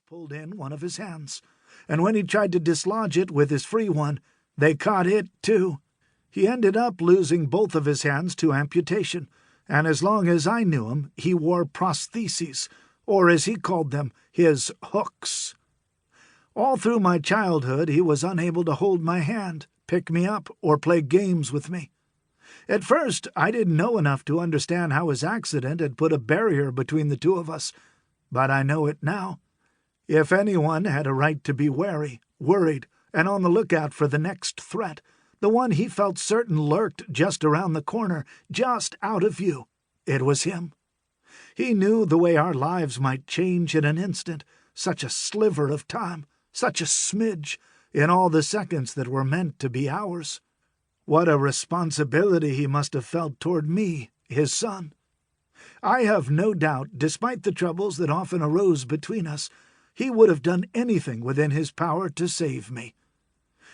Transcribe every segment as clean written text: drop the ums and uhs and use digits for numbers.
pulled in one of his hands, and when he tried to dislodge it with his free one, they caught it too. He ended up losing both of his hands to amputation, and as long as I knew him, he wore prostheses, or as he called them, his hooks. All through my childhood, he was unable to hold my hand, pick me up, or play games with me. At first, I didn't know enough to understand how his accident had put a barrier between the two of us, but I know it now. If anyone had a right to be wary, worried, and on the lookout for the next threat, the one he felt certain lurked just around the corner, just out of view, it was him. He knew the way our lives might change in an instant, such a sliver of time, such a smidge, in all the seconds that were meant to be ours. What a responsibility he must have felt toward me, his son. I have no doubt, despite the troubles that often arose between us, he would have done anything within his power to save me.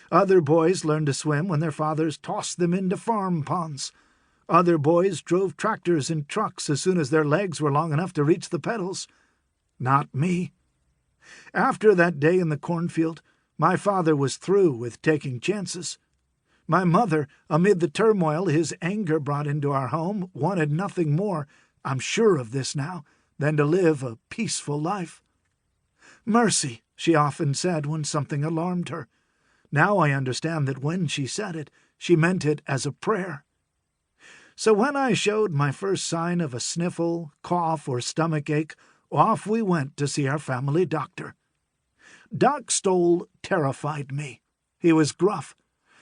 Other boys learned to swim when their fathers tossed them into farm ponds. Other boys drove tractors and trucks as soon as their legs were long enough to reach the pedals. Not me. After that day in the cornfield, my father was through with taking chances. My mother, amid the turmoil his anger brought into our home, wanted nothing more, I'm sure of this now, than to live a peaceful life. "Mercy," she often said when something alarmed her. Now I understand that when she said it, she meant it as a prayer. So when I showed my first sign of a sniffle, cough, or stomach ache, off we went to see our family doctor. Doc Stoll terrified me. He was gruff.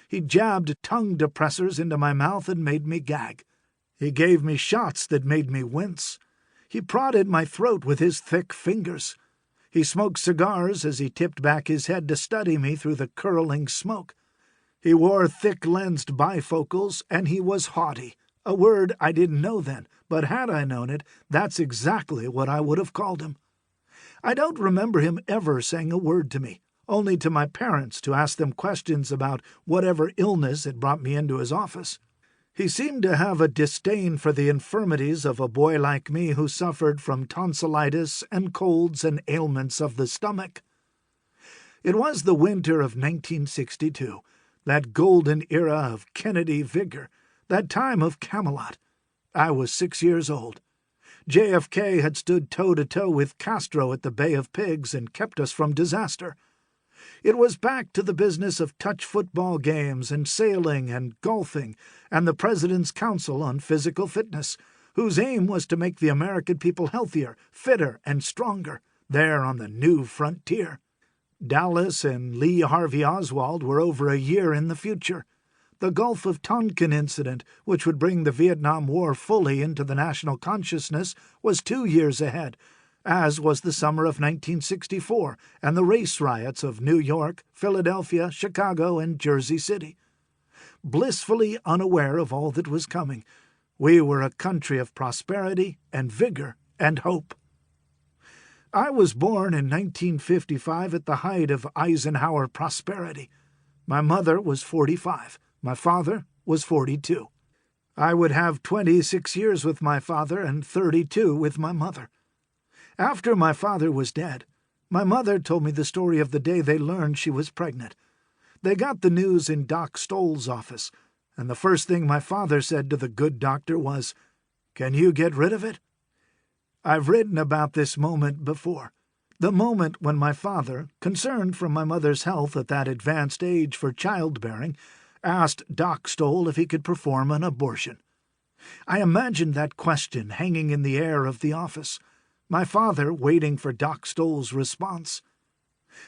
He jabbed tongue depressors into my mouth and made me gag. He gave me shots that made me wince. He prodded my throat with his thick fingers. He smoked cigars as he tipped back his head to study me through the curling smoke. He wore thick-lensed bifocals, and he was haughty, a word I didn't know then, but had I known it, that's exactly what I would have called him. I don't remember him ever saying a word to me, only to my parents to ask them questions about whatever illness had brought me into his office. He seemed to have a disdain for the infirmities of a boy like me who suffered from tonsillitis and colds and ailments of the stomach. It was the winter of 1962, that golden era of Kennedy vigor, that time of Camelot. I was 6 years old. JFK had stood toe-to-toe with Castro at the Bay of Pigs and kept us from disaster. It was back to the business of touch football games and sailing and golfing and the President's Council on Physical Fitness, whose aim was to make the American people healthier, fitter, and stronger, there on the new frontier. Dallas and Lee Harvey Oswald were over a year in the future. The Gulf of Tonkin incident, which would bring the Vietnam War fully into the national consciousness, was 2 years ahead, as was the summer of 1964 and the race riots of New York, Philadelphia, Chicago, and Jersey City. Blissfully unaware of all that was coming, we were a country of prosperity and vigor and hope. I was born in 1955 at the height of Eisenhower prosperity. My mother was 45. My father was 42. I would have 26 years with my father and 32 with my mother. After my father was dead, my mother told me the story of the day they learned she was pregnant. They got the news in Doc Stoll's office, and the first thing my father said to the good doctor was, "Can you get rid of it?" I've written about this moment before, the moment when my father, concerned for my mother's health at that advanced age for childbearing, asked Doc Stoll if he could perform an abortion. I imagined that question hanging in the air of the office, my father waiting for Doc Stoll's response.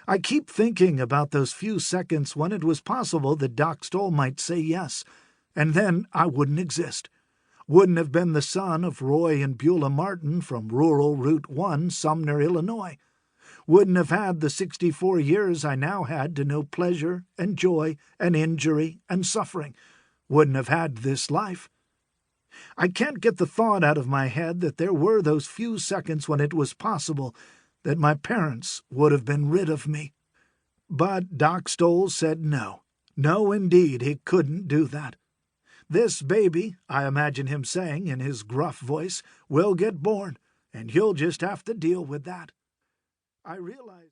I keep thinking about those few seconds when it was possible that Doc Stoll might say yes, and then I wouldn't exist. Wouldn't have been the son of Roy and Beulah Martin from rural Route 1, Sumner, Illinois. Wouldn't have had the 64 years I now had to know pleasure and joy and injury and suffering. Wouldn't have had this life. I can't get the thought out of my head that there were those few seconds when it was possible that my parents would have been rid of me. But Doc Stoll said no. No, indeed, he couldn't do that. "This baby," I imagine him saying in his gruff voice, "will get born, and you'll just have to deal with that." I realized